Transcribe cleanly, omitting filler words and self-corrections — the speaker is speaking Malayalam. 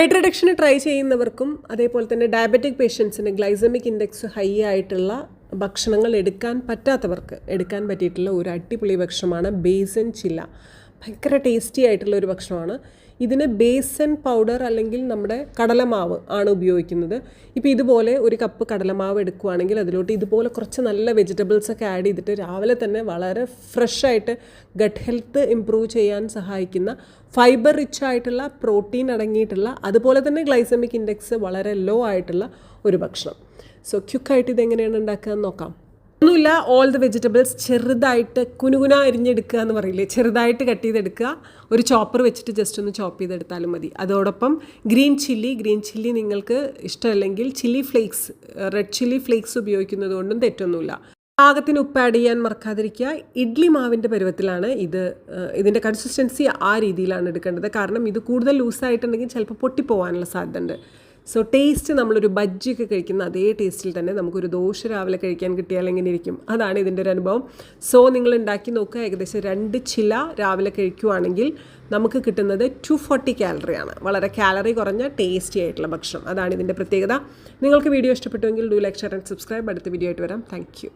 വെയിറ്റ് റിഡക്ഷന് ട്രൈ ചെയ്യുന്നവർക്കും അതേപോലെ തന്നെ ഡയബറ്റിക് പേഷ്യൻസിന് ഗ്ലൈസമിക് ഇൻഡെക്സ് ഹൈ ആയിട്ടുള്ള ഭക്ഷണങ്ങൾ എടുക്കാൻ പറ്റാത്തവർക്ക് എടുക്കാൻ പറ്റിയിട്ടുള്ള ഒരു അടിപൊളി ഭക്ഷണമാണ് ബേസൻ ചില്ല. ഭയങ്കര ടേസ്റ്റി ആയിട്ടുള്ള ഒരു ഭക്ഷണമാണ്. ഇതിന് ബേസൻ പൗഡർ അല്ലെങ്കിൽ നമ്മുടെ കടലമാവ് ആണ് ഉപയോഗിക്കുന്നത്. ഇപ്പോൾ ഇതുപോലെ ഒരു കപ്പ് കടലമാവ് എടുക്കുകയാണെങ്കിൽ അതിലോട്ട് ഇതുപോലെ കുറച്ച് നല്ല വെജിറ്റബിൾസൊക്കെ ആഡ് ചെയ്തിട്ട് രാവിലെ തന്നെ വളരെ ഫ്രഷായിട്ട് ഗട്ട് ഹെൽത്ത് ഇമ്പ്രൂവ് ചെയ്യാൻ സഹായിക്കുന്ന ഫൈബർ റിച്ച് ആയിട്ടുള്ള പ്രോട്ടീൻ അടങ്ങിയിട്ടുള്ള അതുപോലെ തന്നെ ഗ്ലൈസമിക് ഇൻഡെക്സ് വളരെ ലോ ആയിട്ടുള്ള ഒരു ഭക്ഷണം. സോ ക്യുക്കായിട്ട് ഇതെങ്ങനെയാണ് ഉണ്ടാക്കുക എന്ന് നോക്കാം. ഒന്നുമില്ല, ഓൾ ദ വെജിറ്റബിൾസ് ചെറുതായിട്ട് കുനുകുന അരിഞ്ഞെടുക്കുക എന്ന് പറയില്ലേ, ചെറുതായിട്ട് കട്ട് ചെയ്തെടുക്കുക. ഒരു ചോപ്പർ വെച്ചിട്ട് ജസ്റ്റ് ഒന്ന് ചോപ്പ് ചെയ്തെടുത്താലും മതി. അതോടൊപ്പം ഗ്രീൻ ചില്ലി നിങ്ങൾക്ക് ഇഷ്ടമല്ലെങ്കിൽ chilli flakes, red chilli flakes ഉപയോഗിക്കുന്നത് കൊണ്ടും തെറ്റൊന്നുമില്ല. പാകത്തിന് ഉപ്പ് ആഡ് ചെയ്യാൻ മറക്കാതിരിക്കുക. ഇഡ്ലി മാവിൻ്റെ പരുവത്തിലാണ് ഇതിൻ്റെ കൺസിസ്റ്റൻസി ആ രീതിയിലാണ് എടുക്കേണ്ടത്. കാരണം ഇത് കൂടുതൽ ലൂസായിട്ടുണ്ടെങ്കിൽ ചിലപ്പോൾ പൊട്ടിപ്പോകാനുള്ള സാധ്യത ഉണ്ട്. സോ ടേസ്റ്റ് നമ്മളൊരു ബജ്ജിയൊക്കെ കഴിക്കുന്ന അതേ ടേസ്റ്റിൽ തന്നെ നമുക്കൊരു ദോശ രാവിലെ കഴിക്കാൻ കിട്ടിയാൽ എങ്ങനെ ഇരിക്കും, അതാണ് ഇതിൻ്റെ ഒരു അനുഭവം. സോ നിങ്ങൾ ഉണ്ടാക്കി നോക്കുക. ഏകദേശം 2 ചില രാവിലെ കഴിക്കുകയാണെങ്കിൽ നമുക്ക് കിട്ടുന്നത് 240 കാലറിയാണ്. വളരെ കാലറി കുറഞ്ഞ ടേസ്റ്റി ആയിട്ടുള്ള ഭക്ഷണം. അതാണ് ഇതിൻ്റെ പ്രത്യേകത. നിങ്ങൾക്ക് വീഡിയോ ഇഷ്ടപ്പെട്ടുവെങ്കിൽ do like, share and subscribe. അടുത്ത വീഡിയോ ആയിട്ട് വരാം. Thank U.